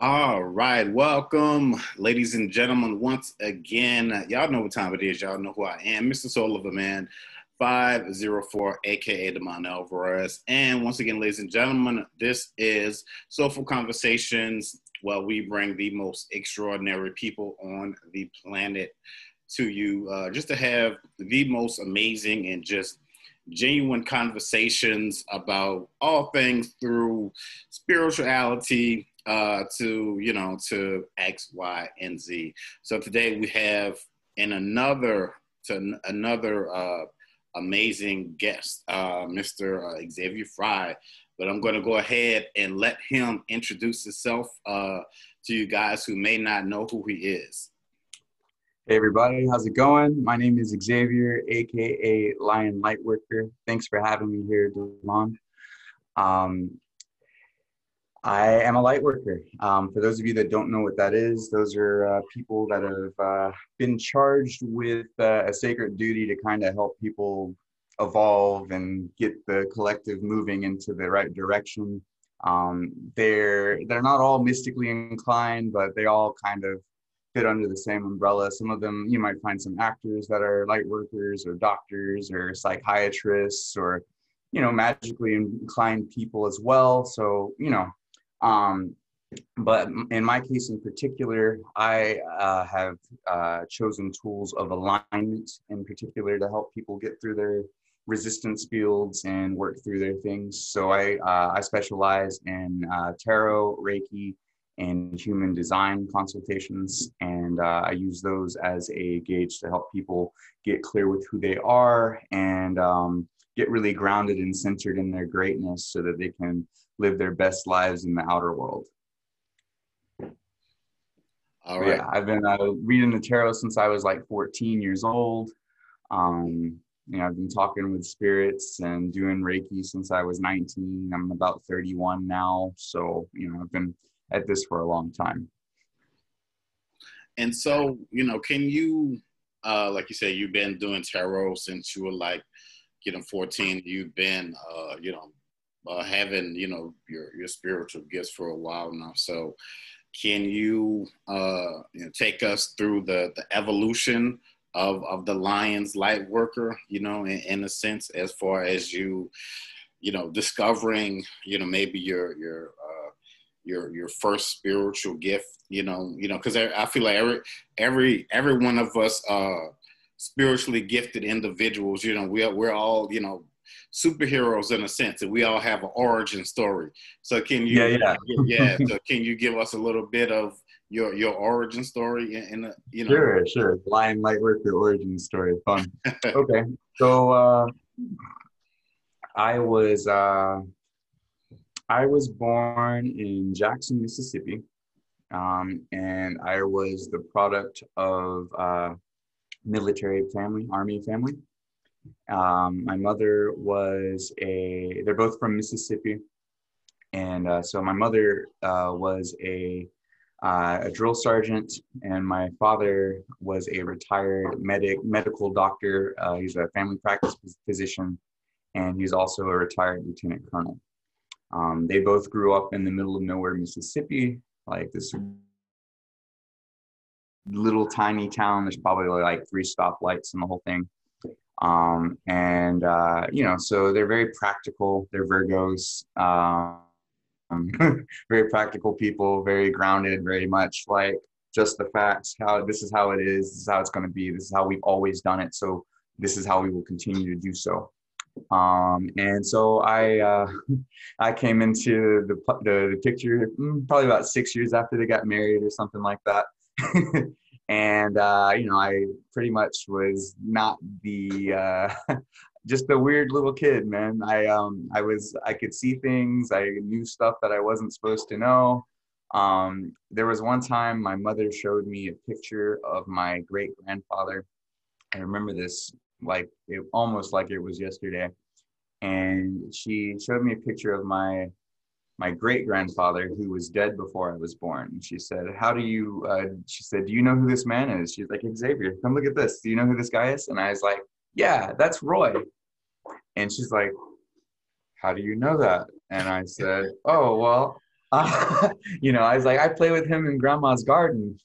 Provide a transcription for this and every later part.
All right, welcome, ladies and gentlemen, once again. Y'all know what time it is. Y'all know who I am, Mr. Sullivan Man, 504, aka Damon Alvarez. And once again, ladies and gentlemen, this is Soulful Conversations, where we bring the most extraordinary people on the planet to you, just to have the most amazing and just genuine conversations about all things through spirituality, to X, Y, and Z. So today we have in another amazing guest, Mr. Xavier Fry. But I'm going to go ahead and let him introduce himself to you guys who may not know who he is. Hey everybody, how's it going? My name is Xavier, aka Lion Lightworker. Thanks for having me here, Damon. I am a light worker. For those of you that don't know what that is, those are people that have been charged with a sacred duty to kind of help people evolve and get the collective moving into the right direction. They're not all mystically inclined, but they all kind of fit under the same umbrella. Some of them, you might find some actors that are light workers or doctors or psychiatrists or, magically inclined people as well. So, but in my case in particular, I have chosen tools of alignment in particular to help people get through their resistance fields and work through their things. So I specialize in tarot, Reiki, and human design consultations. And I use those as a gauge to help people get clear with who they are and get really grounded and centered in their greatness so that they can live their best lives in the outer world. All right. Yeah, I've been reading the tarot since I was like 14 years old. I've been talking with spirits and doing Reiki since I was 19. I'm about 31 now. So, I've been at this for a long time. And so, can you, like you said, you've been doing tarot since you were like, 14. You've been, having, your spiritual gifts for a while now. So can you, take us through the evolution of the Lion's light worker, in a sense, as far as you, discovering, maybe your first spiritual gift, because I feel like every one of us spiritually gifted individuals, we're all, superheroes in a sense, and we all have an origin story. So can you, so can you give us a little bit of your origin story Sure. Lion Lightworker origin story. Fun. Okay. So I was born in Jackson, Mississippi, and I was the product of military family, Army family. My mother they're both from Mississippi, and so my mother was a drill sergeant, and my father was a retired medical doctor. He's a family practice physician, and he's also a retired lieutenant colonel. They both grew up in the middle of nowhere, Mississippi, like this little tiny town. There's probably like 3 stoplights and the whole thing. So they're very practical. They're Virgos, very practical people, very grounded, very much like just the facts, this is how it is, this is how it's going to be, this is how we've always done it. So this is how we will continue to do so. And so I came into the picture probably about 6 years after they got married or something like that. And, I pretty much was not the, just a weird little kid, man. I could see things. I knew stuff that I wasn't supposed to know. There was one time my mother showed me a picture of my great grandfather. I remember this almost like it was yesterday. And she showed me a picture of my great grandfather who was dead before I was born. And she said, she said, do you know who this man is? She's like, Xavier, come look at this. Do you know who this guy is? And I was like, yeah, that's Roy. And she's like, how do you know that? And I said, oh, well, You know, I was like, I play with him in grandma's garden.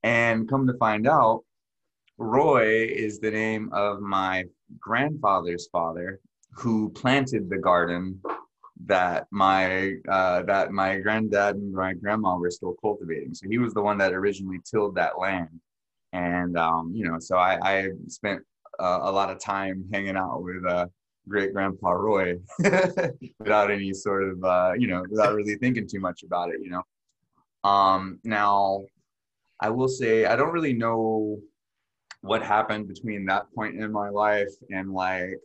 And come to find out, Roy is the name of my grandfather's father, who planted the garden that my granddad and my grandma were still cultivating. So he was the one that originally tilled that land. And you know, so I spent a lot of time hanging out with great grandpa Roy without any sort of you know, without really thinking too much about it, you know. Now I will say I don't really know what happened between that point in my life and like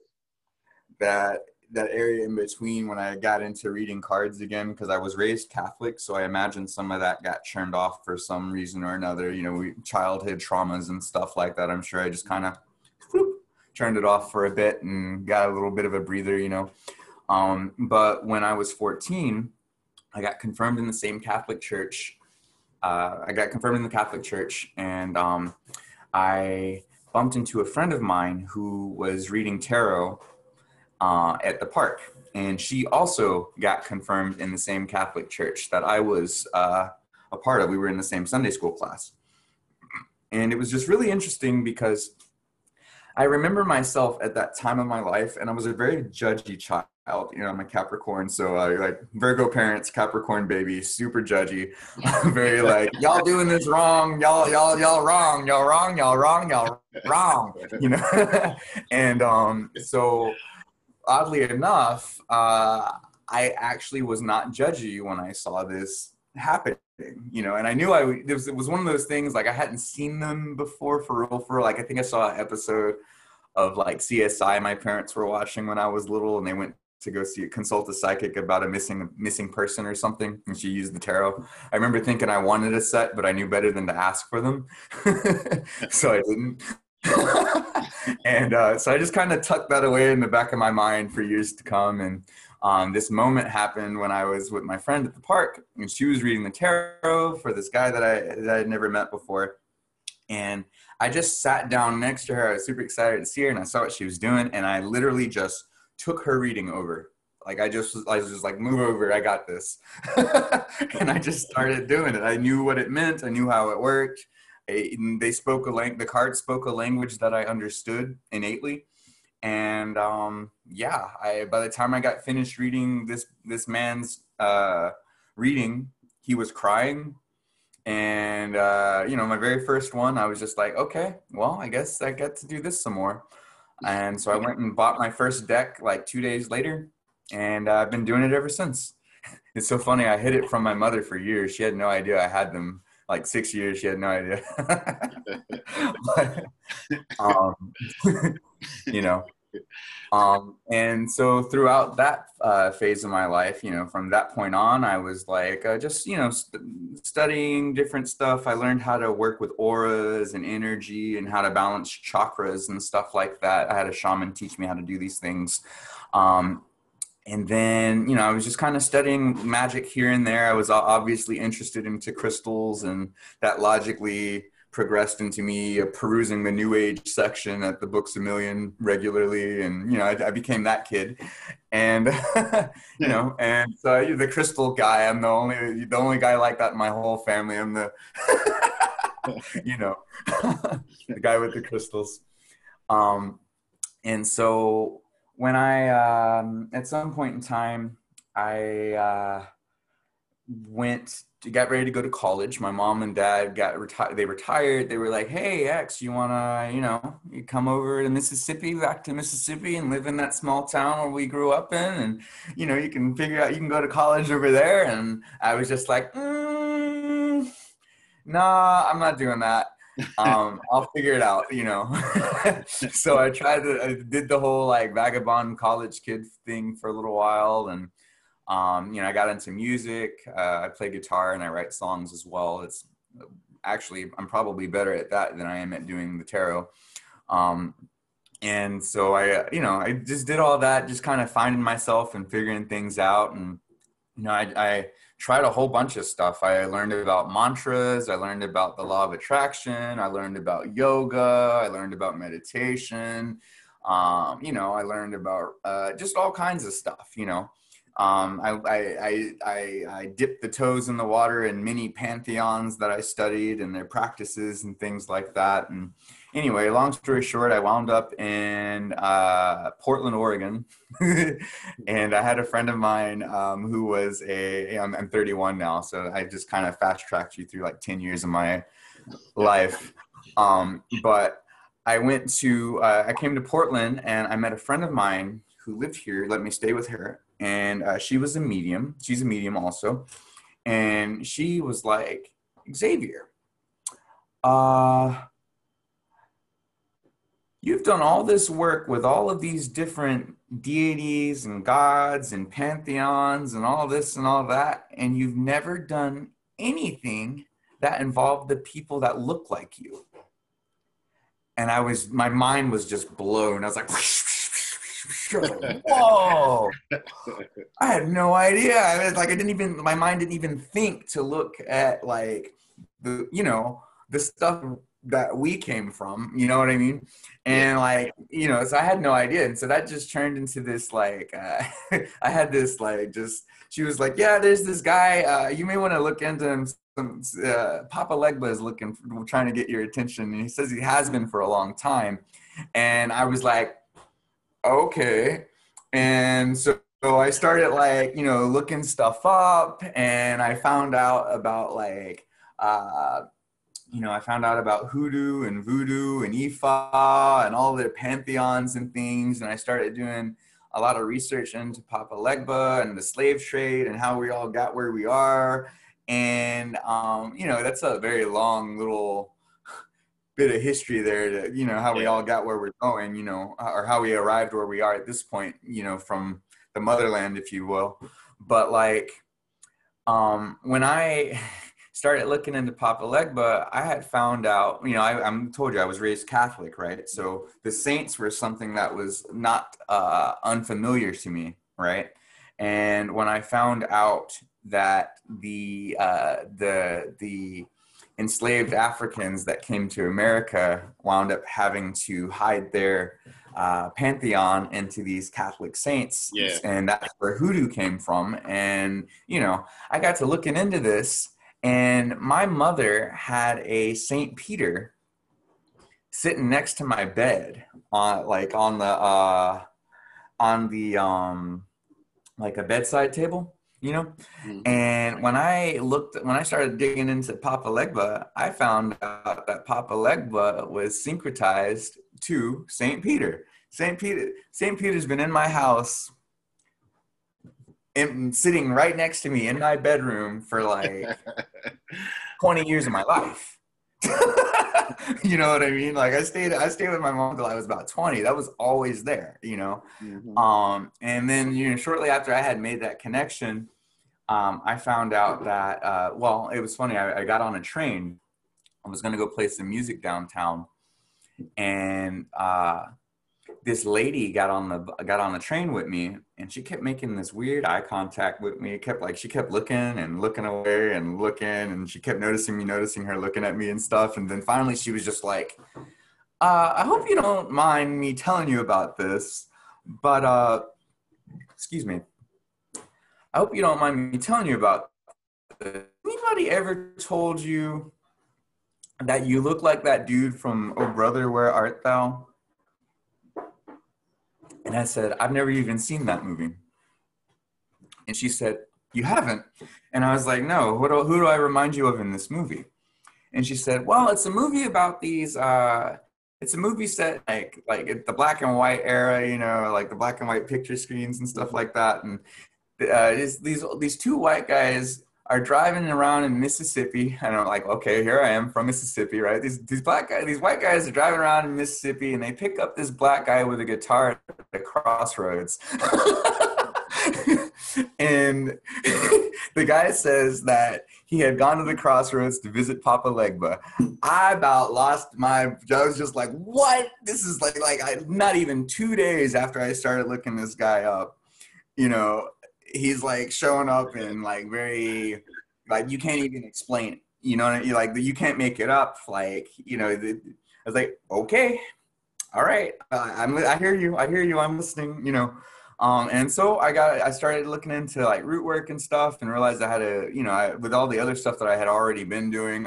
that that area in between when I got into reading cards again, because I was raised Catholic, so I imagine some of that got turned off for some reason or another. You know, childhood traumas and stuff like that. I'm sure I just kind of turned it off for a bit and got a little bit of a breather, you know. But when I was 14, I got confirmed in the same Catholic church. I got confirmed in the Catholic church, and I bumped into a friend of mine who was reading tarot at the park. And she also got confirmed in the same Catholic church that I was a part of. We were in the same Sunday school class. And it was just really interesting because I remember myself at that time of my life, and I was a very judgy child. You know, I'm a Capricorn, so like Virgo parents, Capricorn baby, super judgy. Very like, y'all doing this wrong, y'all wrong, y'all wrong, y'all wrong, y'all wrong. You know, and so oddly enough, I actually was not judgy when I saw this happening, you know, and I knew it was one of those things, like I hadn't seen them before for real. Like, I think I saw an episode of like CSI my parents were watching when I was little, and they went to go consult a psychic about a missing person or something, and she used the tarot. I remember thinking I wanted a set, but I knew better than to ask for them. So I didn't. And so I just kind of tucked that away in the back of my mind for years to come. And this moment happened when I was with my friend at the park, and she was reading the tarot for this guy that I had never met before. And I just sat down next to her. I was super excited to see her, and I saw what she was doing, and I literally just took her reading over. Like I was just like, move over, I got this. And I just started doing it. I knew what it meant. I knew how it worked. The cards spoke a language that I understood innately. And yeah, by the time I got finished reading this man's reading, he was crying. And you know, my very first one, I was just like, okay, well, I guess I get to do this some more. And so I went and bought my first deck like 2 days later, and I've been doing it ever since. It's so funny. I hid it from my mother for years. She had no idea I had them. Like 6 years, she had no idea. But, you know, and so throughout that phase of my life, you know, from that point on, I was like, just, you know, studying different stuff. I learned how to work with auras and energy and how to balance chakras and stuff like that. I had a shaman teach me how to do these things. And then, you know, I was just kind of studying magic here and there. I was obviously interested into crystals, and that logically progressed into me perusing the New Age section at the Books A Million regularly. And, you know, I became that kid. And, you know, and so the crystal guy, I'm the only guy like that in my whole family. I'm the, you know, the guy with the crystals. And so when I, at some point in time, I got ready to go to college. My mom and dad they retired. They were like, hey, X, you want to, you know, you come over to Mississippi, back to Mississippi, and live in that small town where we grew up in. And, you know, you can go to college over there. And I was just like, nah, I'm not doing that. I'll figure it out, you know. So I did the whole like vagabond college kid thing for a little while, and you know, I got into music. I play guitar and I write songs as well. It's actually, I'm probably better at that than I am at doing the tarot. And so you know, I just did all that, just kind of finding myself and figuring things out. And, you know, I tried a whole bunch of stuff. I learned about mantras. I learned about the law of attraction. I learned about yoga. I learned about meditation. You know, I learned about just all kinds of stuff, you know. I dipped the toes in the water in many pantheons that I studied and their practices and things like that. And anyway, long story short, I wound up in Portland, Oregon. And I had a friend of mine who was I'm 31 now, so I just kind of fast tracked you through like 10 years of my life. But I came to Portland and I met a friend of mine who lived here, let me stay with her. And she was a medium. She's a medium also. And she was like, Xavier, you've done all this work with all of these different deities and gods and pantheons and all this and all that, and you've never done anything that involved the people that look like you. And my mind was just blown. I was like, whoa, I had no idea. I was like, my mind didn't even think to look at like the stuff that we came from, you know what I mean? And like, so I had no idea. And so that just turned into this, like, I had this, like, she was like, yeah, there's this guy, you may want to look into him. Papa Legba is trying to get your attention. And he says he has been for a long time. And I was like, okay. And so I started like, looking stuff up, and I found out about like, I found out about hoodoo and voodoo and Ifa and all their pantheons and things. And I started doing a lot of research into Papa Legba and the slave trade and how we all got where we are. And, that's a very long little bit of history there to, how we all got where we're going, or how we arrived where we are at this point, from the motherland, if you will. But like, when I started looking into Papa Legba, I had found out, I told you I was raised Catholic, right? So the saints were something that was not unfamiliar to me, right? And when I found out that the enslaved Africans that came to America wound up having to hide their pantheon into these Catholic saints, and that's where hoodoo came from. And I got to looking into this. And my mother had a St. Peter sitting next to my bed on like a bedside table, Mm-hmm. And when I started digging into Papa Legba, I found out that Papa Legba was syncretized to St. Peter. St. Peter's been in my house and sitting right next to me in my bedroom for like 20 years of my life. You know what I mean? Like I stayed with my mom until I was about 20. That was always there, Mm-hmm. And then, shortly after I had made that connection, I found out that, it was funny. I got on a train. I was going to go play some music downtown, and this lady got on the train with me, and she kept making this weird eye contact with me. She kept looking and looking away and looking, and she kept noticing her looking at me and stuff. And then finally she was just like, I hope you don't mind me telling you about this, but excuse me. I hope you don't mind me telling you about this. Anybody ever told you that you look like that dude from Oh Brother, Where Art Thou? And I said, I've never even seen that movie. And she said, you haven't? And I was like, no, who do I remind you of in this movie? And she said, well, it's a movie about these, it's a movie set like the black and white era, like the black and white picture screens and stuff like that. And these two white guys are driving around in Mississippi, and I'm like, okay, here I am from Mississippi, right? These white guys are driving around in Mississippi, and they pick up this black guy with a guitar at a crossroads. And the guy says that he had gone to the crossroads to visit Papa Legba. I was just like, what? This is like not even 2 days after I started looking this guy up, he's like showing up and like very, like you can't even explain it, you like you can't make it up. Like, I was like, okay, all right, I hear you, I'm listening, And so I started looking into like root work and stuff, and realized I had to, with all the other stuff that I had already been doing,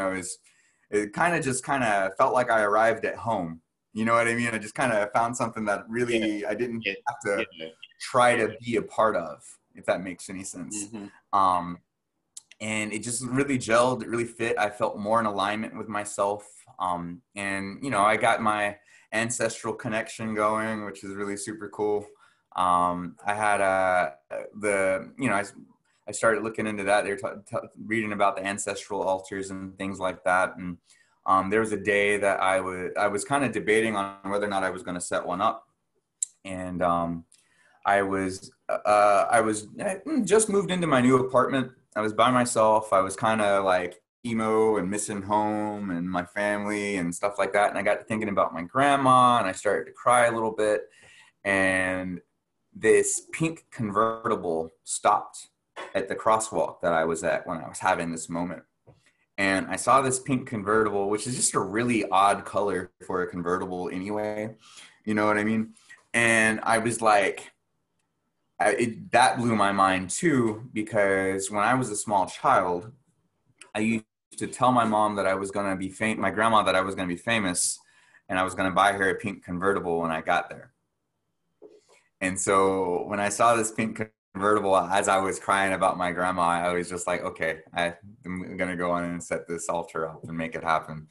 it kind of felt like I arrived at home. You know what I mean? I just kind of found something that Yeah, really I didn't yeah, have to yeah. try to be a part of, if that makes any sense. Hmm. Um, and it just really gelled, it really fit. I felt more in alignment with myself. And I got my ancestral connection going, which is really super cool. I had I started looking into that. They were reading about the ancestral altars and things like that. And there was a day that I was kind of debating on whether or not I was going to set one up. And I just moved into my new apartment. I was by myself. I was kind of like emo and missing home and my family and stuff like that. And I got to thinking about my grandma, and I started to cry a little bit. And this pink convertible stopped at the crosswalk that I was at when I was having this moment. And I saw this pink convertible, which is just a really odd color for a convertible anyway. You know what I mean? And I was like, that blew my mind too, because when I was a small child, I used to tell my mom that I was going to be my grandma, that I was going to be famous, and I was going to buy her a pink convertible when I got there. And so when I saw this pink convertible, as I was crying about my grandma, I was just like, okay, I'm going to go on and set this altar up and make it happen.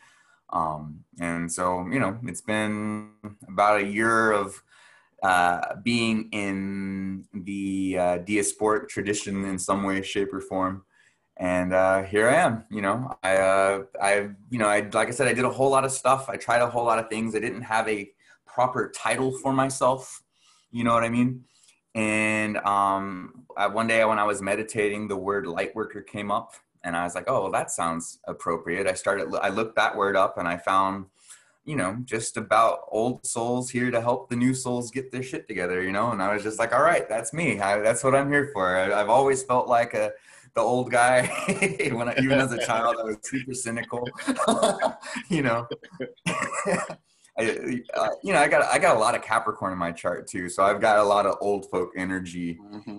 And so, it's been about a year of being in the diasporic tradition in some way, shape, or form. And here I am. Like I said, I did a whole lot of stuff. I tried a whole lot of things. I didn't have a proper title for myself. You know what I mean? And one day when I was meditating, the word light worker came up, and I was like, oh, well, that sounds appropriate. I looked that word up, and I found, just about old souls here to help the new souls get their shit together, and I was just like, all right, that's me. That's what I'm here for. I've always felt like the old guy. Even as a child, I was super cynical. I got a lot of Capricorn in my chart too, so I've got a lot of old folk energy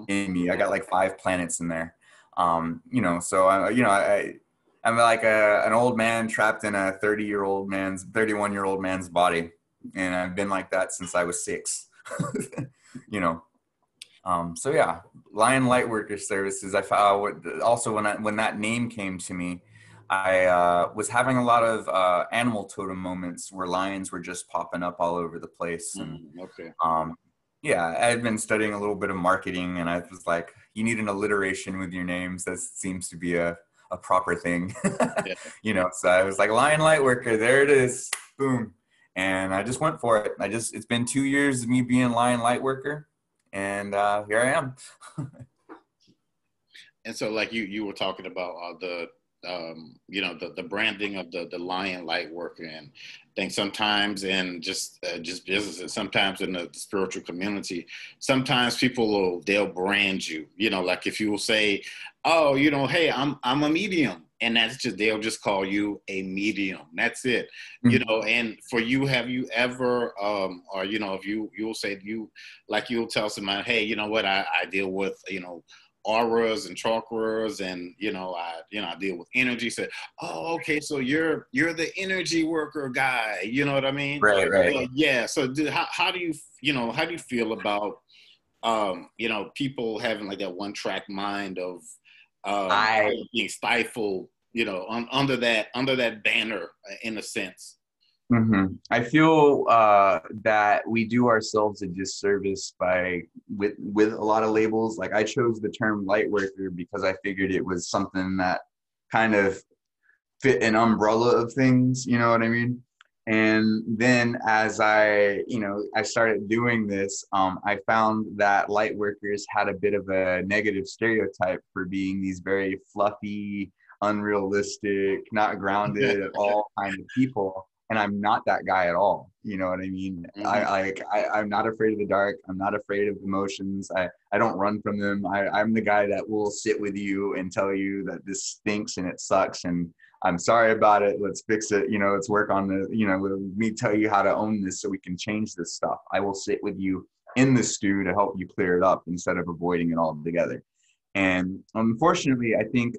in me. I got like 5 planets in there. So I'm like an old man trapped in a 31-year-old man's body. And I've been like that since I was 6, So yeah, Lion Lightworker Services. I found also when that name came to me, I was having a lot of animal totem moments where lions were just popping up all over the place. And Okay. yeah, I had been studying a little bit of marketing, and I was like, you need an alliteration with your names. That seems to be a proper thing. Yeah. So I was like, Lion Lightworker, there it is, boom. And I just went for it. It's been 2 years of me being Lion Lightworker, and here I am. And so, like you were talking about the branding of the Lion Light Worker, and I think sometimes in just businesses, sometimes in the spiritual community, sometimes they'll brand you, like if you will say, oh, hey, I'm a medium. And they'll just call you a medium. That's it. Mm-hmm. And for you, have you ever, or, if you'll say you'll tell somebody, hey, you know what, I deal with, auras and chakras, and I deal with energy. Said, oh, okay, so you're the energy worker guy. You know what I mean? Right. Yeah. So how do you feel about people having like that one track mind of being stifled, under that banner, in a sense? Mm-hmm. I feel that we do ourselves a disservice with a lot of labels. Like I chose the term light worker because I figured it was something that kind of fit an umbrella of things. You know what I mean? And then as I started doing this, I found that light workers had a bit of a negative stereotype for being these very fluffy, unrealistic, not grounded at all kind of people. And I'm not that guy at all. You know what I mean? Mm-hmm. I'm not afraid of the dark. I'm not afraid of emotions. I don't run from them. I'm the guy that will sit with you and tell you that this stinks and it sucks, and I'm sorry about it. Let's fix it. Let's work on let me tell you how to own this so we can change this stuff. I will sit with you in the stew to help you clear it up instead of avoiding it altogether. And unfortunately, I think,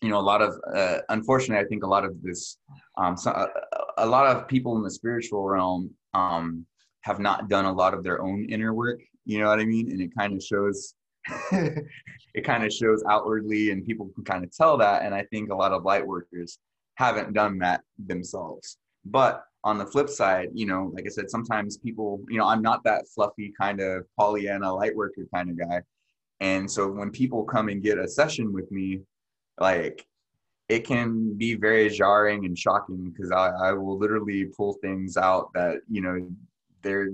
you know, unfortunately, I think a lot of this, a lot of people in the spiritual realm have not done a lot of their own inner work. You know what I mean? And it kind of shows, it kind of shows outwardly, and people can kind of tell that. And I think a lot of light workers haven't done that themselves. But on the flip side, you know, like I said, sometimes people, you know, I'm not that fluffy kind of Pollyanna light worker kind of guy. And so when people come and get a session with me, like, it can be very jarring and shocking, because I will literally pull things out that, you know, they're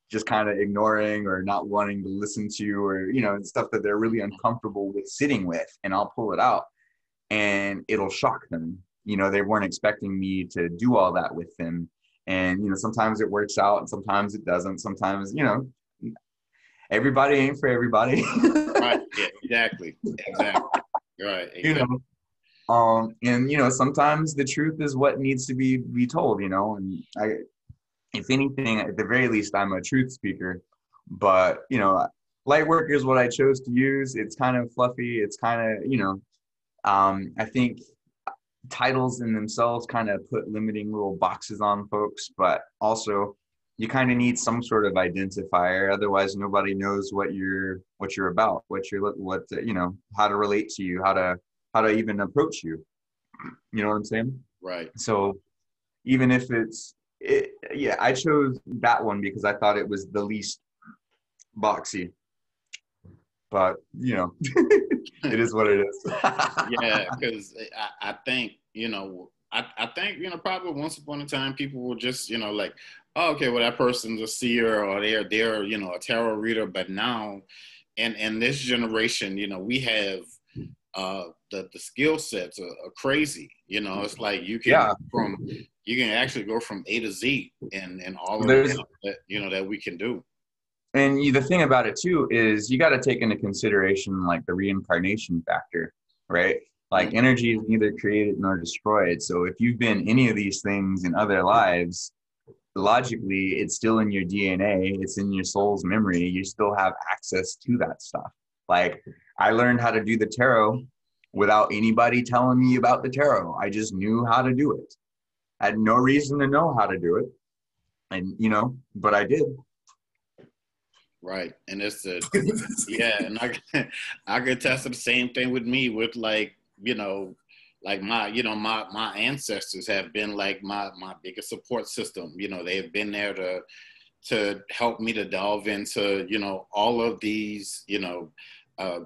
just kind of ignoring or not wanting to listen to, or, you know, stuff that they're really uncomfortable with sitting with, and I'll pull it out and it'll shock them. You know, they weren't expecting me to do all that with them. And, you know, sometimes it works out and sometimes it doesn't. Sometimes, you know, everybody ain't for everybody. Right. Yeah, exactly. Right. Exactly. You know, and, you know, sometimes the truth is what needs to be told, you know, and if anything, at the very least, I'm a truth speaker. But, you know, light work is what I chose to use. It's kind of fluffy. It's kind of, you know, I think titles in themselves kind of put limiting little boxes on folks, but also you kind of need some sort of identifier. Otherwise, nobody knows what you're about, what you know, how to relate to you, how to even approach you. You know what I'm saying? Right. So even if yeah, I chose that one because I thought it was the least boxy. But, you know, it is what it is. Yeah, because I think, you know, I think, you know, probably once upon a time people were just, you know, like, oh, okay, well, that person's a seer, or they're, you know, a tarot reader. But now, in this generation, you know, we have the skill sets are crazy. You know, it's like you can actually go from A to Z and all of that, you know, that we can do. And the thing about it too is you got to take into consideration like the reincarnation factor, right? Like energy is neither created nor destroyed. So if you've been any of these things in other lives, logically, it's still in your DNA. It's in your soul's memory. You still have access to that stuff. Like, I learned how to do the tarot without anybody telling me about the tarot. I just knew how to do it. I had no reason to know how to do it. And, you know, but I did. Right. And it's yeah, and I could test the same thing with me with, like, you know, like my ancestors have been like my biggest support system. You know, they've been there to help me to delve into, you know, all of these, you know,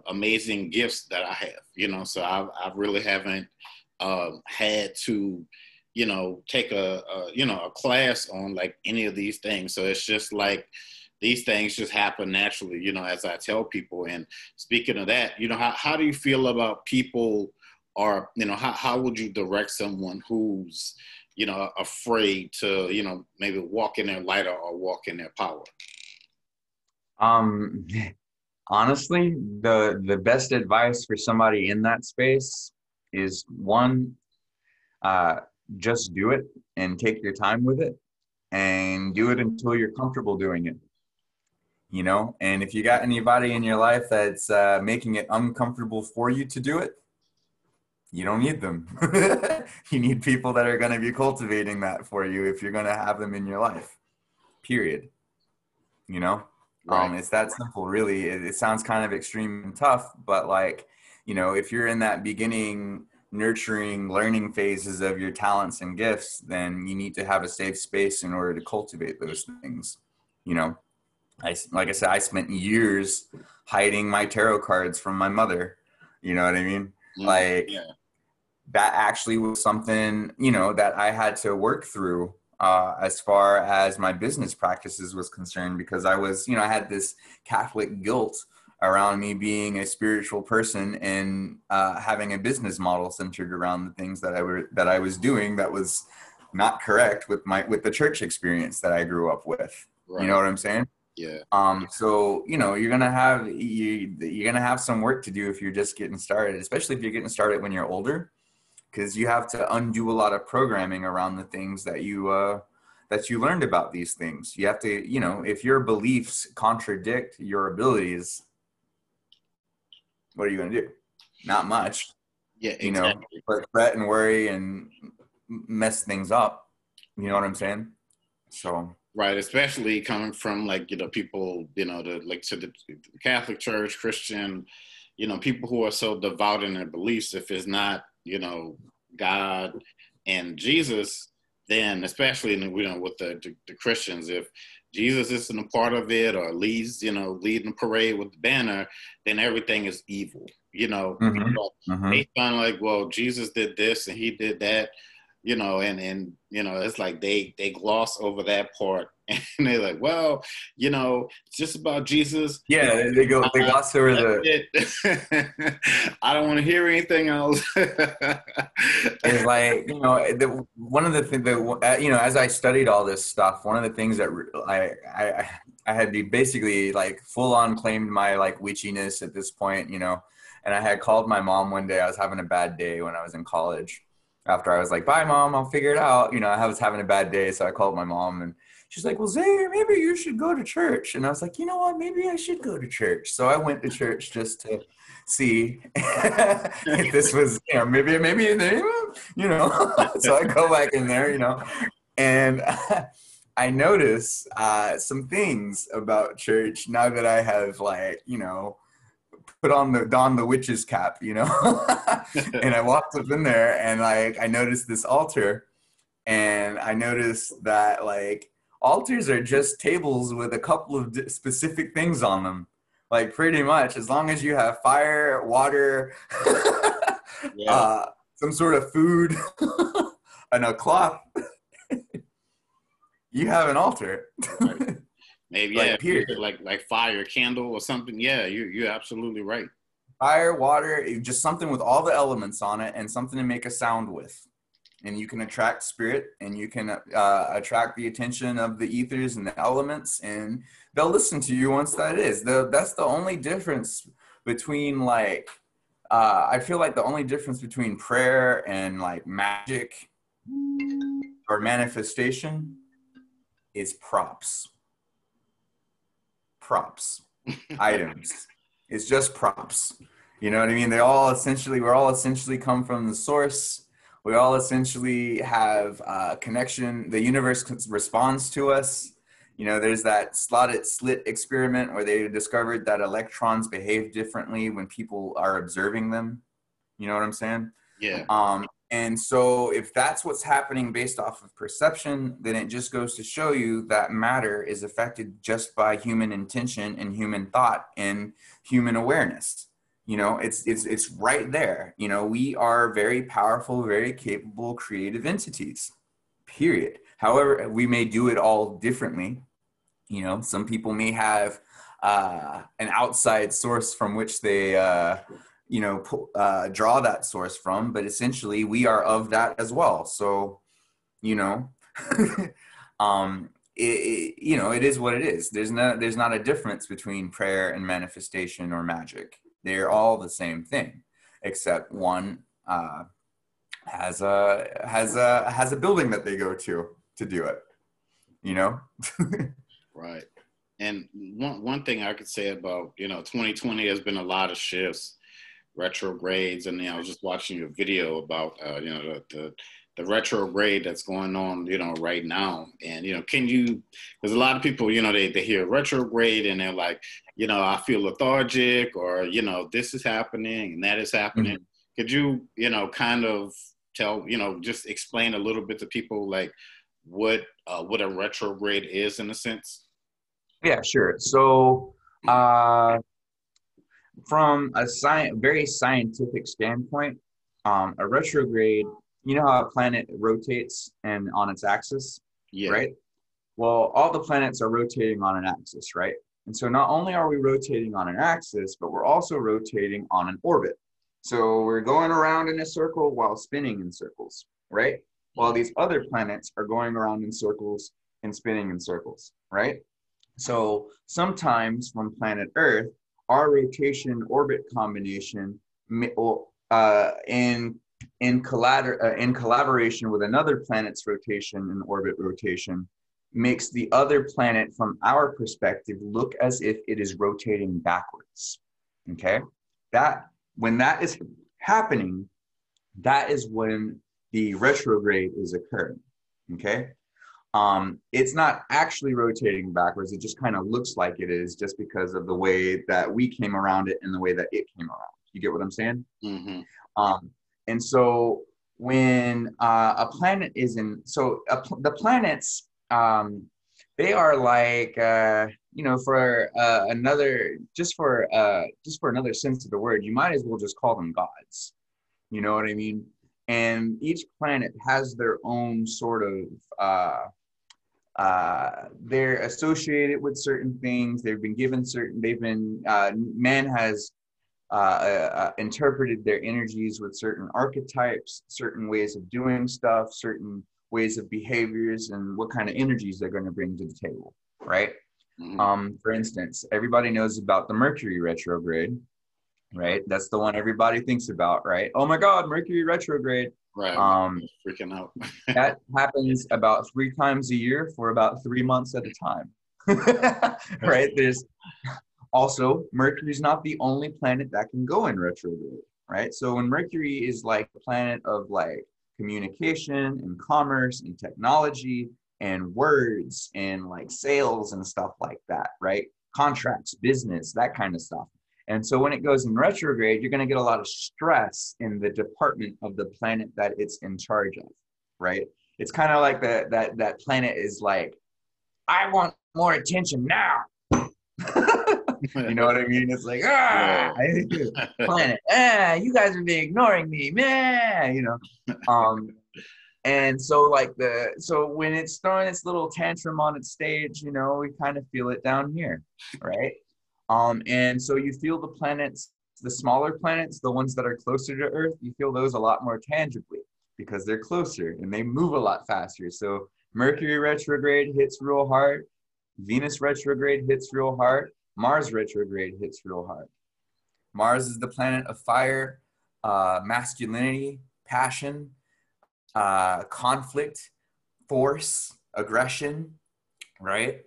amazing gifts that I have, you know. So I really haven't had to, you know, take a class on like any of these things. So it's just like, these things just happen naturally, you know, as I tell people. And speaking of that, you know, how do you feel about people, or, you know, how would you direct someone who's, you know, afraid to, you know, maybe walk in their light or walk in their power? Honestly, the best advice for somebody in that space is, one, just do it and take your time with it, and do it until you're comfortable doing it. You know, and if you got anybody in your life that's making it uncomfortable for you to do it, you don't need them. You need people that are going to be cultivating that for you if you're going to have them in your life, period. You know, Right. It's that simple, really. It sounds kind of extreme and tough, but like, you know, if you're in that beginning, nurturing, learning phases of your talents and gifts, then you need to have a safe space in order to cultivate those things, you know. Like I said, I spent years hiding my tarot cards from my mother. You know what I mean? Like, that actually was something, you know, that I had to work through as far as my business practices was concerned, because I was, you know, I had this Catholic guilt around me being a spiritual person and having a business model centered around the things that I was doing that was not correct with the church experience that I grew up with. Right. You know what I'm saying? Yeah. So, you know, you're gonna have some work to do if you're just getting started, especially if you're getting started when you're older, because you have to undo a lot of programming around the things that that you learned about these things. You have to, you know, if your beliefs contradict your abilities, what are you going to do? Not much. Yeah, You know, exactly. but fret and worry and mess things up. You know what I'm saying? So. Right, especially coming from like, you know, people, you know, to the Catholic Church, Christian, you know, people who are so devout in their beliefs. If it's not, you know, God and Jesus, then especially in, you know, with the Christians, if Jesus isn't a part of it or leads, you know, leading the parade with the banner, then everything is evil. You know, Mm-hmm. but Mm-hmm. they sound like, well, Jesus did this and he did that, you know, and you know, it's like they gloss over that part, and they're like, well, you know, it's just about Jesus. Yeah, they gloss over That's the. it. I don't want to hear anything else. Is like, you know, one of the things that, you know, as I studied all this stuff, one of the things that I had basically like full on claimed my like witchiness at this point, you know, and I had called my mom one day. I was having a bad day when I was in college. After I was like, bye mom, I'll figure it out. You know, I was having a bad day. So I called my mom and she's like, well, Zaire, maybe you should go to church. And I was like, you know what, maybe I should go to church. So I went to church just to see if this was, you know, maybe, you know, so I go back in there, you know, and I notice some things about church now that I have, like, you know, don the witch's cap, you know. And I walked up in there and like I noticed this altar, and I noticed that like altars are just tables with a couple of specific things on them. Like pretty much as long as you have fire, water, Yeah. some sort of food, and a cloth, you have an altar. Right. Maybe, yeah, Like period. like fire, candle, or something. Yeah, you're absolutely right. Fire, water, just something with all the elements on it and something to make a sound with. And you can attract spirit, and you can attract the attention of the ethers and the elements, and they'll listen to you once that is. That's the only difference between like, I feel like the only difference between prayer and like magic or manifestation is props. Items. It's just props. You know what I mean? We're all essentially come from the source. We all essentially have connection. The universe responds to us. You know, there's that slit experiment where they discovered that electrons behave differently when people are observing them. You know what I'm saying? Yeah. And so if that's what's happening based off of perception, then it just goes to show you that matter is affected just by human intention and human thought and human awareness. You know, it's right there. You know, we are very powerful, very capable, creative entities, period. However, we may do it all differently. You know, some people may have an outside source from which they, you know, draw that source from, but essentially we are of that as well. So, you know, you know, it is what it is. There's not a difference between prayer and manifestation or magic. They're all the same thing, except one has a building that they go to do it. You know. Right. And one thing I could say about, you know, 2020 has been a lot of shifts, retrogrades, and, you know, I was just watching your video about you know, the retrograde that's going on, you know, right now. And, you know, because a lot of people, you know, they hear retrograde and they're like, you know, I feel lethargic, or, you know, this is happening and that is happening. Mm-hmm. Could you, you know, kind of tell, you know, just explain a little bit to people like what a retrograde is in a sense? Yeah, sure. So, from a very scientific standpoint, a retrograde, you know how a planet rotates and on its axis, Yeah. right? Well, all the planets are rotating on an axis, right? And so not only are we rotating on an axis, but we're also rotating on an orbit. So we're going around in a circle while spinning in circles, right? While these other planets are going around in circles and spinning in circles, right? So sometimes from planet Earth, our rotation orbit combination in collaboration with another planet's rotation and orbit rotation makes the other planet from our perspective look as if it is rotating backwards. Okay? When that is happening, that is when the retrograde is occurring. Okay? It's not actually rotating backwards. It just kind of looks like it is, just because of the way that we came around it and the way that it came around. You get what I'm saying? Mm-hmm. And so when a planet is in, the planets, they are like, for another, just for another sense of the word, you might as well just call them gods. You know what I mean? And each planet has their own sort of, they're associated with certain things. Man has interpreted their energies with certain archetypes, certain ways of doing stuff, certain ways of behaviors, and what kind of energies they're going to bring to the table, right? Mm-hmm. For instance, everybody knows about the Mercury retrograde, right? That's the one everybody thinks about, right? Oh my God, Mercury retrograde. Right. Freaking out. That happens about 3 times a year for about 3 months at a time. Right? There's also, Mercury's not the only planet that can go in retrograde, right? So when Mercury is like a planet of like communication and commerce and technology and words and like sales and stuff like that, right? Contracts, business, that kind of stuff. And so when it goes in retrograde, you're going to get a lot of stress in the department of the planet that it's in charge of, right? It's kind of like that planet is like, I want more attention now. You know what I mean? It's like, planet, you guys have been ignoring me, man, you know. And so when it's throwing its little tantrum on its stage, you know, we kind of feel it down here, right? And so you feel the planets, the smaller planets, the ones that are closer to Earth, you feel those a lot more tangibly because they're closer and they move a lot faster. So Mercury retrograde hits real hard. Venus retrograde hits real hard. Mars retrograde hits real hard. Mars is the planet of fire, masculinity, passion, conflict, force, aggression, right?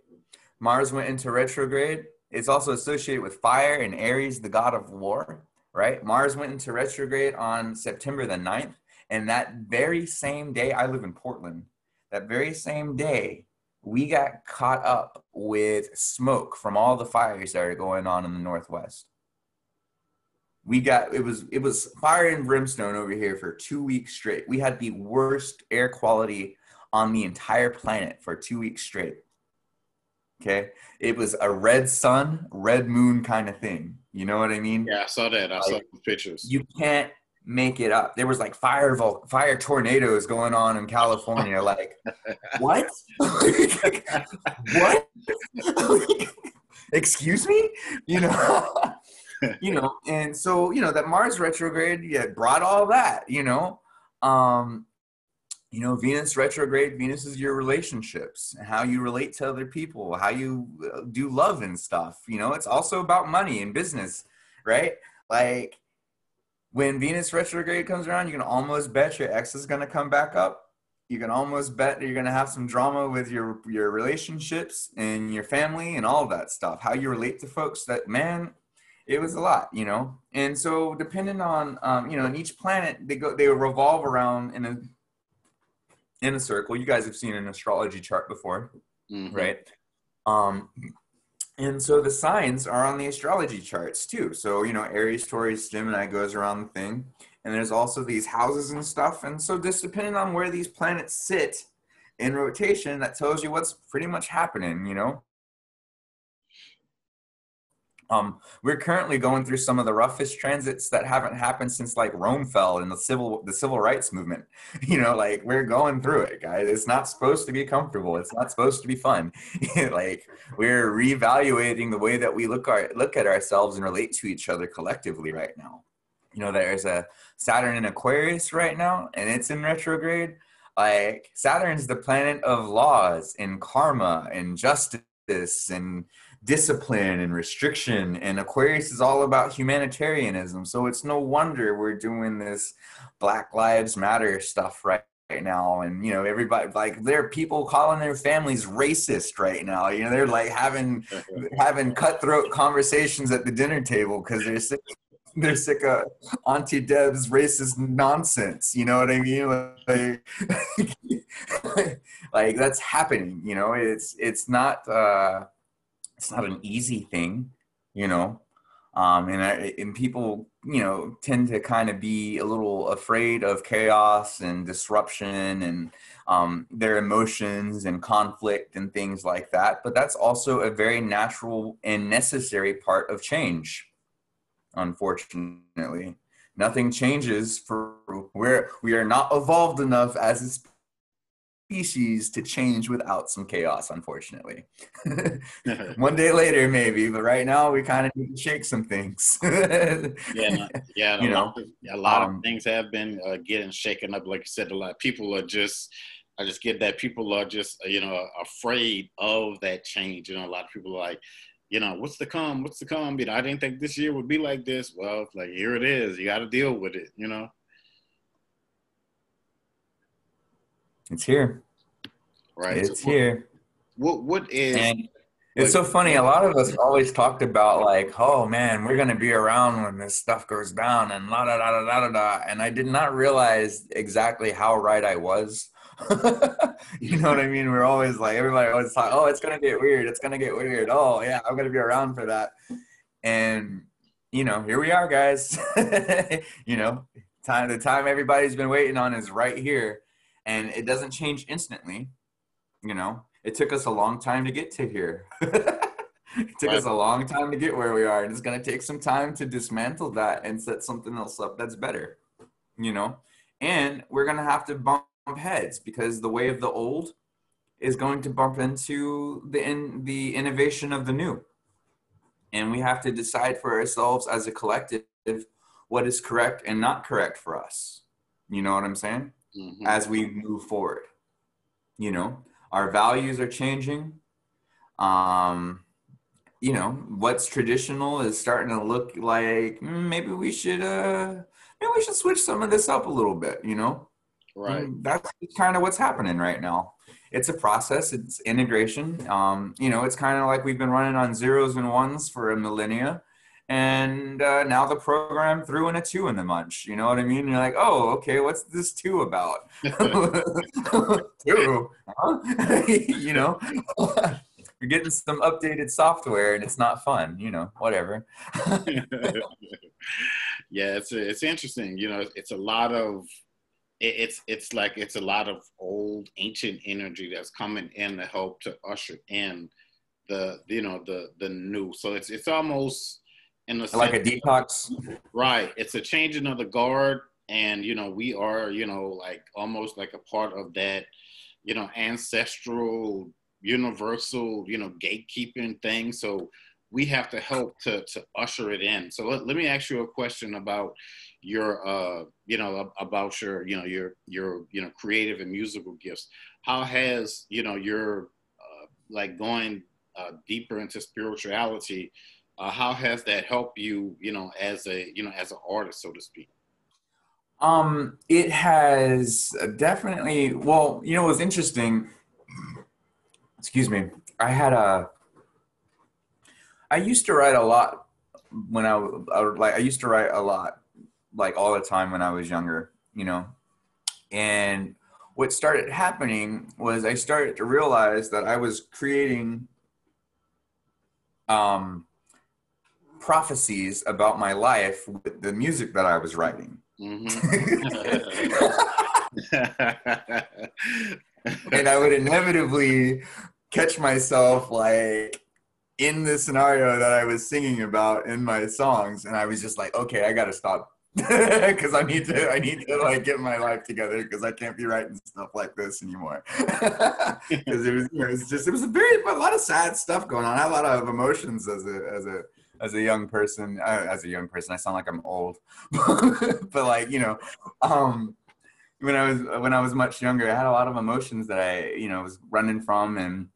Mars went into retrograde. It's also associated with fire and Aries, the god of war, right? Mars went into retrograde on September the 9th. And that very same day, I live in Portland, that very same day, we got caught up with smoke from all the fires that are going on in the Northwest. It was fire and brimstone over here for 2 weeks straight. We had the worst air quality on the entire planet for 2 weeks straight. Okay. It was a red sun, red moon kind of thing. You know what I mean? Yeah, I saw that. I saw the pictures. You can't make it up. There was like fire tornadoes going on in California. Like, what? What? Excuse me? You know, and so, you know, that Mars retrograde, brought all that, you know. Venus retrograde, Venus is your relationships, how you relate to other people, how you do love and stuff. You know, it's also about money and business, right? Like when Venus retrograde comes around, you can almost bet your ex is going to come back up. You can almost bet that you're going to have some drama with your relationships and your family and all of that stuff. How you relate to folks, that, man, it was a lot, you know? And so depending on, in each planet, they revolve around in a circle. You guys have seen an astrology chart before, mm-hmm. Right? And so the signs are on the astrology charts too. So, you know, Aries, Taurus, Gemini goes around the thing. And there's also these houses and stuff. And so just depending on where these planets sit in rotation, that tells you what's pretty much happening, you know? We're currently going through some of the roughest transits that haven't happened since like Rome fell in the civil rights movement. You know, like we're going through it, guys. It's not supposed to be comfortable. It's not supposed to be fun. Like we're reevaluating the way that we look at ourselves and relate to each other collectively right now. You know, there's a Saturn in Aquarius right now, and it's in retrograde. Like Saturn's the planet of laws and karma and justice and discipline and restriction, and Aquarius is all about humanitarianism. So it's no wonder we're doing this Black Lives Matter stuff right now, and you know, everybody, like, there are people calling their families racist right now. You know, they're like having cutthroat conversations at the dinner table because they're sick of Auntie Deb's racist nonsense. You know what I mean? Like that's happening. You know, it's not an easy thing. You know, and people, you know, tend to kind of be a little afraid of chaos and disruption and their emotions and conflict and things like that. But that's also a very natural and necessary part of change. Unfortunately, nothing changes for where we are not evolved enough as a species to change without some chaos, unfortunately. One day later, maybe, but right now we kind of need to shake some things. Yeah, You know, a lot of things have been getting shaken up. Like you said, a lot of people are just, I just get that people are just, you know, afraid of that change. You know, a lot of people are like, you know, what's to come? What's to come? You know, I didn't think this year would be like this. Well, it's like, here it is. You got to deal with it, you know? it's here. Right. It's So here. what is, And it's like, so funny. A lot of us always talked about like, oh man, we're gonna be around when this stuff goes down and la da da da da da da. And I did not realize exactly how right I was. You know what I mean? We're always like, everybody always thought, oh, it's gonna get weird. It's gonna get weird. Oh yeah, I'm gonna be around for that. And you know, here we are, guys. You know, the time everybody's been waiting on is right here, and it doesn't change instantly. You know, it took us a long time to get to here. It took right. us a long time to get where we are, and it's going to take some time to dismantle that and set something else up that's better, you know. And we're going to have to bump heads because the way of the old is going to bump into the innovation of the new, and we have to decide for ourselves as a collective what is correct and not correct for us. You know what I'm saying? Mm-hmm. As we move forward, you know, our values are changing. You know, what's traditional is starting to look like maybe we should switch some of this up a little bit, you know. Right. That's kind of what's happening right now. It's a process, it's integration. You know, it's kind of like we've been running on zeros and ones for a millennia, and now the program threw in a two in the munch. You know what I mean? You're like, oh, okay, what's this two about? Two, huh? You know, you're getting some updated software and it's not fun. You know, whatever. Yeah, it's interesting. You know, it's a lot of it's like it's a lot of old ancient energy that's coming in to help to usher in the, you know, the new. So it's almost in a Like sense, a detox. right. It's a changing of the guard, and you know we are, you know, like almost like a part of that, you know, ancestral, universal, you know, gatekeeping thing. So we have to help to usher it in. So let me ask you a question about your, you know, about your, you know, your, you know, creative and musical gifts. How has, you know, your, like going deeper into spirituality, how has that helped you, you know, as a, you know, as an artist, so to speak? It has definitely, well, you know, it was interesting. Excuse me. I used to write a lot when I used to write a lot, like all the time when I was younger, you know. And what started happening was I started to realize that I was creating prophecies about my life with the music that I was writing. Mm-hmm. And I would inevitably catch myself like in the scenario that I was singing about in my songs, and I was just like, okay, I gotta stop because I need to like get my life together because I can't be writing stuff like this anymore. Because it was, you know, it was a lot of sad stuff going on. I had a lot of emotions as a young person. As a young person, I sound like I'm old, but like, you know, when I was much younger, I had a lot of emotions that I, you know, was running from and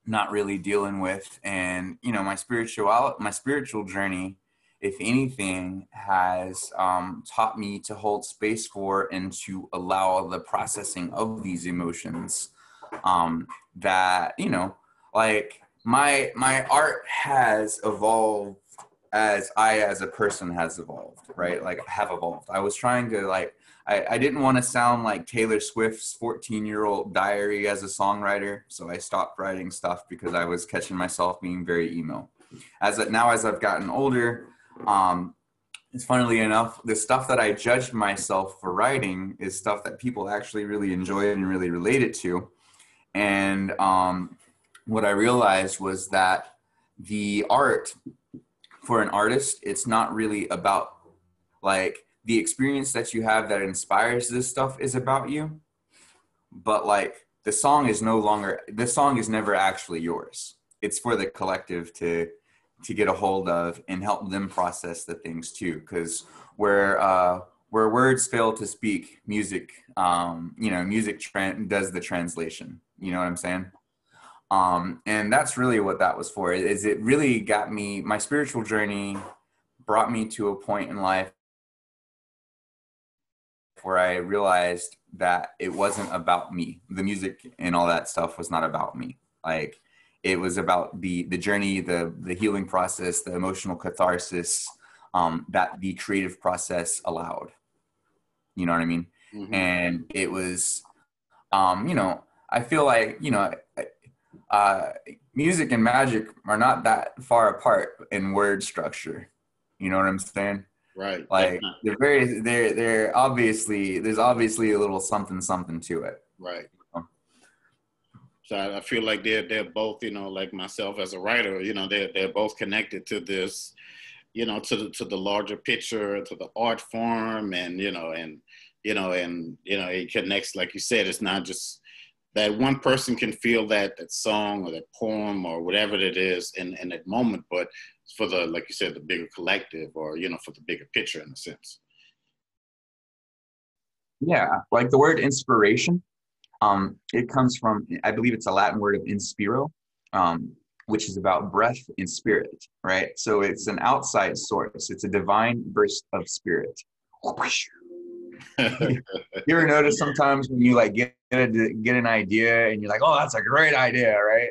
not really dealing with. And you know, my spiritual journey if anything, has taught me to hold space for and to allow the processing of these emotions. That, you know, like my art has evolved as I as a person has evolved, right? Like have evolved. I was trying to like I didn't want to sound like Taylor Swift's 14-year-old diary as a songwriter, so I stopped writing stuff because I was catching myself being very emo. As I've gotten older, it's funnily enough, the stuff that I judged myself for writing is stuff that people actually really enjoyed and really related to. And what I realized was that the art for an artist, it's not really about like the experience that you have that inspires this stuff is about you, but like the song is never actually yours. It's for the collective to get a hold of and help them process the things too. Because where words fail to speak, music, music does the translation. You know what I'm saying? And that's really what that was for. Is it really got me, my spiritual journey brought me to a point in life where I realized that it wasn't about me. The music and all that stuff was not about me. Like it was about the journey, the healing process, the emotional catharsis that the creative process allowed. You know what I mean? Mm-hmm. And it was, I feel like, music and magic are not that far apart in word structure. You know what I'm saying? Right. Like they're obviously, there's obviously a little something to it. Right. So I feel like they're both, like myself as a writer, they're both connected to this, to the larger picture, to the art form, and it connects, like you said, it's not just that one person can feel that song or that poem or whatever it is in that moment, but for the, like you said, the bigger collective, or, for the bigger picture in a sense. Yeah, like the word inspiration, it comes from, I believe it's a Latin word of inspiro, which is about breath and spirit, right? So it's an outside source. It's a divine burst of spirit. You ever notice sometimes when you like get an idea and you're like, oh, that's a great idea, right?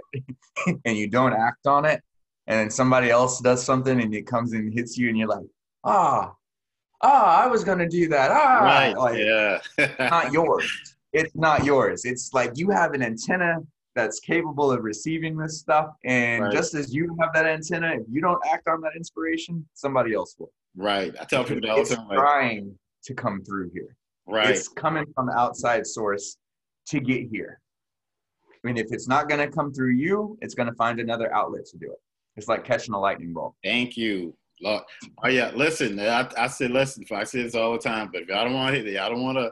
And you don't act on it, and then somebody else does something and it comes and hits you and you're like, I was gonna do that. Right. Like, yeah. not yours. It's not yours. It's like you have an antenna that's capable of receiving this stuff, and right. Just as you have that antenna, if you don't act on that inspiration, somebody else will. Right. I tell people all the time, trying to come through here. Right. It's coming from the outside source to get here. I mean, if it's not going to come through you, it's going to find another outlet to do it. It's like catching a lightning bolt. Thank you. Lord. Oh yeah, listen. I say listen. I say this all the time, but if y'all don't want to hit it, y'all don't want to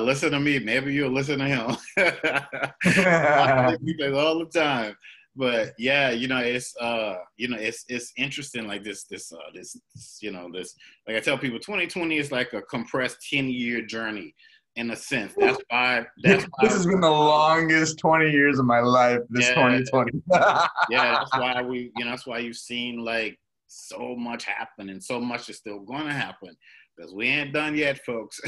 listen to me. Maybe you'll listen to him. I say this all the time. But yeah, it's interesting. Like this, like I tell people, 2020 is like a compressed 10-year journey. In a sense, that's why this has been the longest 20 years of my life. This 2020. Yeah, that's why you've seen like so much happen, and so much is still going to happen, because we ain't done yet, folks.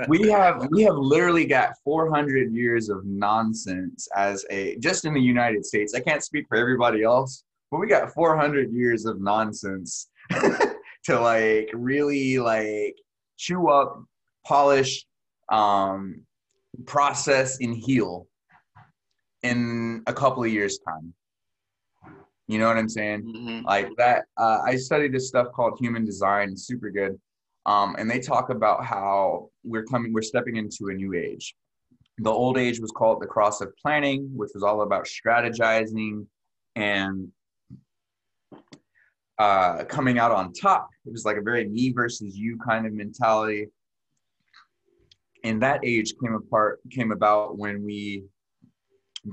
we have literally got 400 years of nonsense just in the United States. I can't speak for everybody else, but we got 400 years of nonsense to like really like chew up, polish, process, and heal in a couple of years' time. You know what I'm saying? Mm-hmm. Like that. I studied this stuff called human design. It's super good. And they talk about how we're stepping into a new age. The old age was called the cross of planning, which was all about strategizing and coming out on top. It was like a very me versus you kind of mentality. And that age came about when we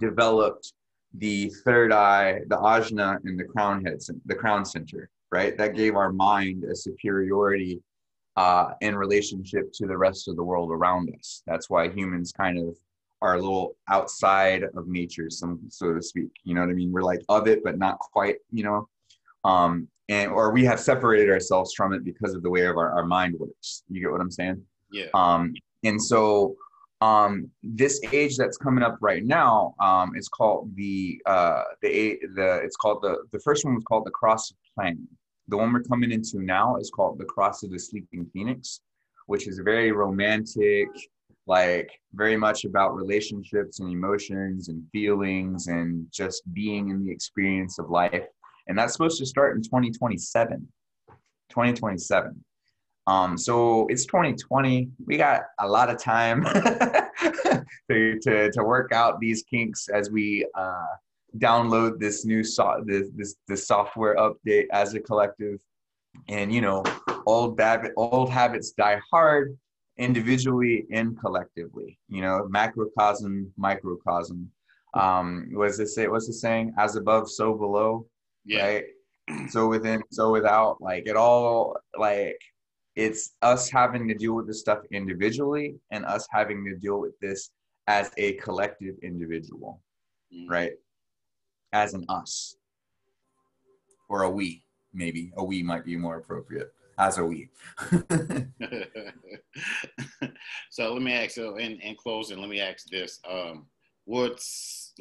developed the third eye, the ajna, and the crown center, right? That gave our mind a superiority in relationship to the rest of the world around us. That's why humans kind of are a little outside of nature, so to speak. You know what I mean? We're like of it, but not quite, and or we have separated ourselves from it because of the way of our mind works. You get what I'm saying? Yeah. And so this age that's coming up right now is called it's called the first one was called the Cross of Planning. The one we're coming into now is called the Cross of the Sleeping Phoenix, which is very romantic, like very much about relationships and emotions and feelings and just being in the experience of life. And that's supposed to start in 2027. So it's 2020. We got a lot of time to work out these kinks as we download this new this software update as a collective. And old habits die hard, individually and collectively. Macrocosm, microcosm. What's the saying? As above, so below. Yeah. Right. So within, so without. Like it all, like it's us having to deal with this stuff individually and us having to deal with this as a collective individual, right? As an us or a we, maybe a we might be more appropriate. As a we. So let me ask you, in closing, let me ask this: what's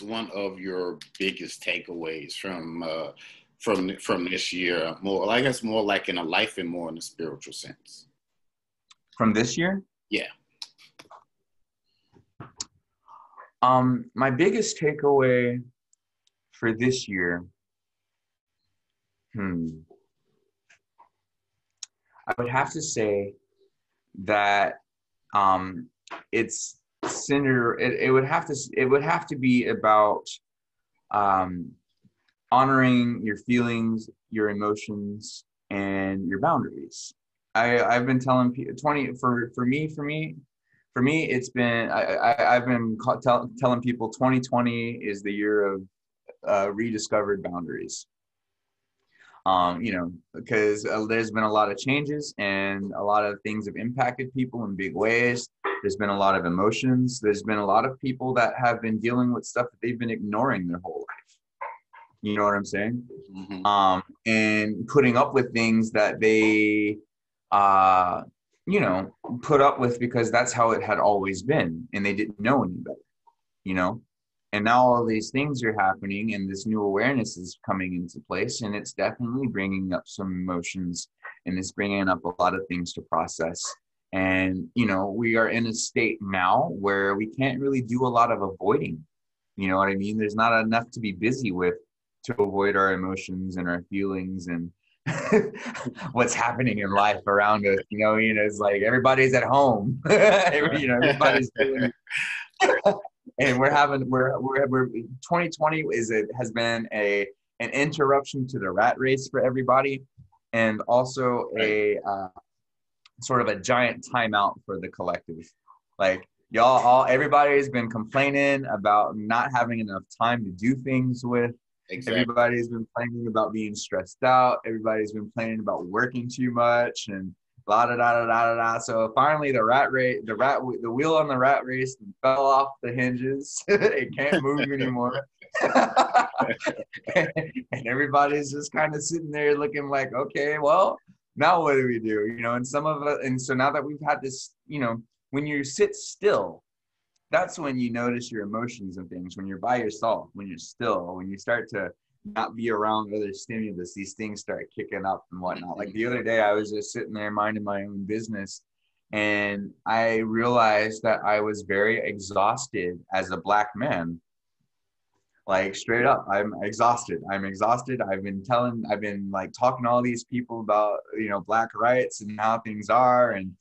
one of your biggest takeaways from this year? More, I guess, more like in a life and more in a spiritual sense. From this year? Yeah. My biggest takeaway for this year, I would have to say that it's centered. It would have to be about honoring your feelings, your emotions, and your boundaries. I've been telling people for me it's been I've been telling people 2020 is the year of rediscovered boundaries. Because there's been a lot of changes and a lot of things have impacted people in big ways. There's been a lot of emotions. There's been a lot of people that have been dealing with stuff that they've been ignoring their whole life. You know what I'm saying? Mm-hmm. And putting up with things that they, put up with because that's how it had always been and they didn't know any better, And now all these things are happening and this new awareness is coming into place, and it's definitely bringing up some emotions and it's bringing up a lot of things to process. And, we are in a state now where we can't really do a lot of avoiding. You know what I mean? There's not enough to be busy with to avoid our emotions and our feelings and what's happening in life around us. It's like everybody's at home. Everybody's doing and we're 2020 has been an interruption to the rat race for everybody, and also a sort of a giant timeout for the collective. Like everybody's been complaining about not having enough time to do things with. Exactly. Everybody's been complaining about being stressed out. Everybody's been complaining about working too much and blah da da da da da. So finally, the wheel on the rat race fell off the hinges. It can't move anymore. And everybody's just kind of sitting there looking like, okay, well, now what do we do? And some of us, and so now that we've had this, when you sit still, that's when you notice your emotions and things. When you're by yourself, when you're still, when you start to not be around other stimulus, these things start kicking up and whatnot. Like the other day, I was just sitting there minding my own business, and I realized that I was very exhausted as a Black man. Like straight up, I'm exhausted. I've been like talking to all these people about, Black rights and how things are, and,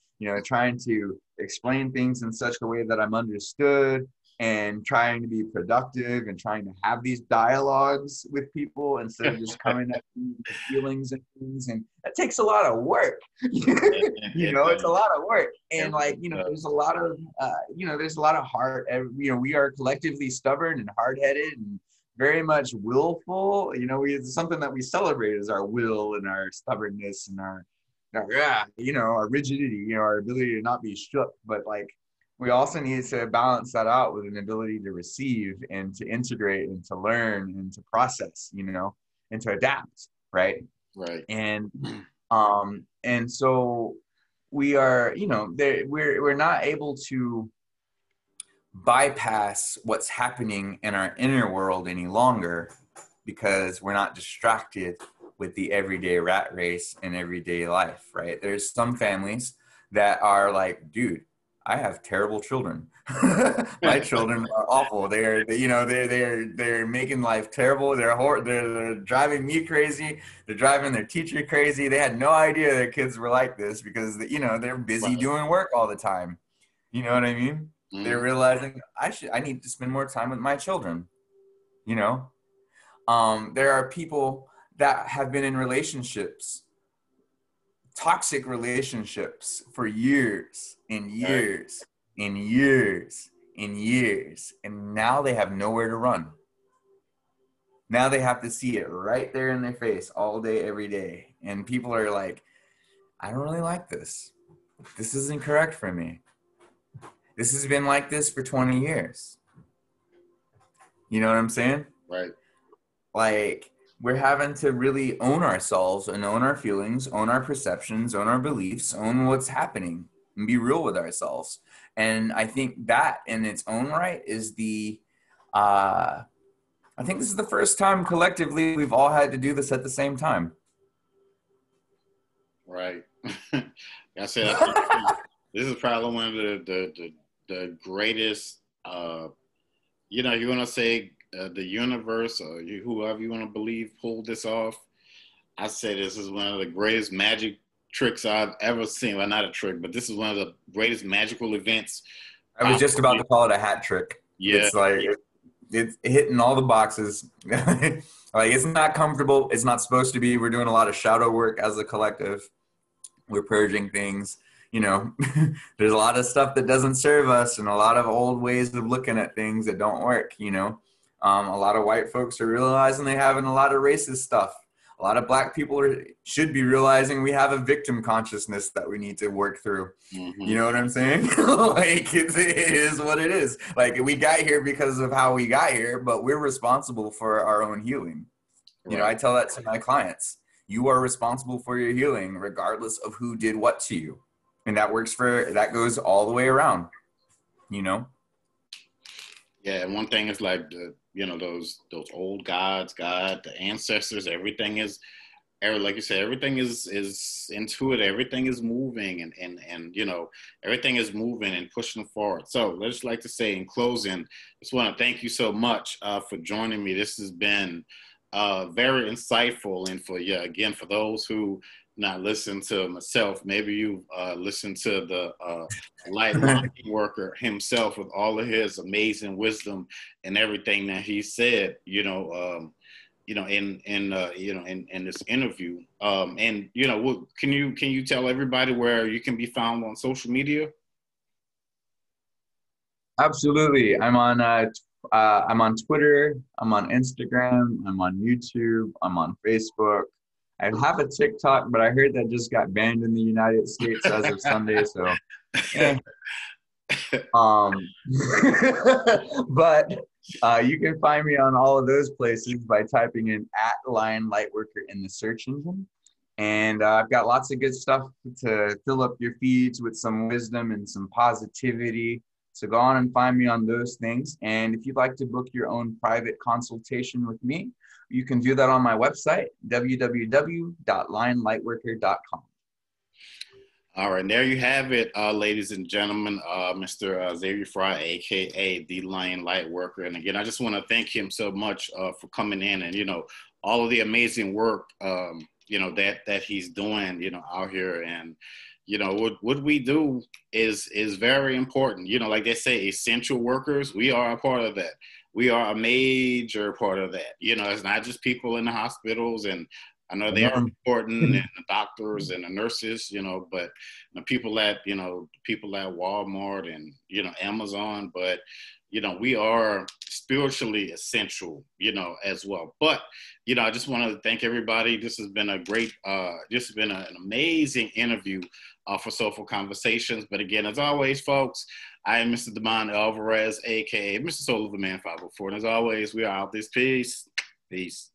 trying to explain things in such a way that I'm understood, and trying to be productive and trying to have these dialogues with people instead of just coming at feelings and things. And that takes a lot of work. It's a lot of work. And there's a lot of, there's a lot of heart. We are collectively stubborn and hard-headed and very much willful. It's something that we celebrate is our will and our stubbornness and our rigidity, our ability to not be shook. But we also need to balance that out with an ability to receive and to integrate and to learn and to process, and to adapt. right? Right. And so we are, you know, we're not able to bypass what's happening in our inner world any longer because we're not distracted with the everyday rat race in everyday life, right? There's some families that are like, dude, I have terrible children. My children are awful. They're making life terrible. They're driving me crazy. They're driving their teacher crazy. They had no idea their kids were like this because they're busy Right. doing work all the time. You know what I mean? They're realizing I need to spend more time with my children. You know, there are people that have been in relationships, toxic relationships for years and Right. years and years and years, and now they have nowhere to run. Now they have to see it right there in their face all day, every day. And people are like, I don't really like this. This isn't correct for me. This has been like this for 20 years. You know what I'm saying? Right. Like, we're having to really own ourselves and own our feelings, own our perceptions, own our beliefs, own what's happening, and be real with ourselves. And I think that in its own right is I think this is the first time collectively we've all had to do this at the same time. Right. I said, I think this is probably one of the greatest, you know, you want to say the universe or whoever you want to believe pulled this off. I say this is one of the greatest magic tricks I've ever seen. Well, not a trick, but this is one of the greatest magical events. I was just about to call it a hat trick. Yeah. It's like, it's hitting all the boxes. Like, it's not comfortable. It's not supposed to be. We're doing a lot of shadow work as a collective. We're purging things. You know, there's a lot of stuff that doesn't serve us and a lot of old ways of looking at things that don't work, you know. A lot of white folks are realizing they have a lot of racist stuff. A lot of black people should be realizing we have a victim consciousness that we need to work through. Mm-hmm. You know what I'm saying? Like, it is what it is. Like, we got here because of how we got here, but we're responsible for our own healing. Right. You know, I tell that to my clients. You are responsible for your healing regardless of who did what to you. And that that goes all the way around, you know? Yeah, and one thing is like those old gods, the ancestors, everything is, like you said, everything is intuitive, everything is moving and you know, everything is moving and pushing forward. So let's just like to say in closing, just want to thank you so much for joining me. This has been very insightful, and again, for those who not listen to myself, maybe you listen to the light worker himself with all of his amazing wisdom and everything that he said, in this interview. And you know, can you tell everybody where you can be found on social media? Absolutely. I'm on Twitter, I'm on Instagram, I'm on YouTube, I'm on Facebook. I have a TikTok, but I heard that just got banned in the United States as of Sunday. So, but you can find me on all of those places by typing in @LionLightworker in the search engine. And I've got lots of good stuff to fill up your feeds with some wisdom and some positivity. So go on and find me on those things. And if you'd like to book your own private consultation with me, you can do that on my website, www.lionlightworker.com. All right, there you have it, ladies and gentlemen, Mr. Xavier Fry, a.k.a. the Lion Lightworker. And again, I just want to thank him so much for coming in and, you know, all of the amazing work, that he's doing, out here. And, what we do is very important. Like they say, essential workers, we are a part of that. We are a major part of that. It's not just people in the hospitals, and I know they are important, and the doctors and the nurses, but the people at Walmart and, Amazon, but, we are spiritually essential, as well. But, I just want to thank everybody. This has been an amazing interview for Soulful Conversations. But again, as always, folks, I am Mr. Damon Alvarez, a.k.a. Mr. Soul of the Man 504. And as always, we are out this piece. Peace.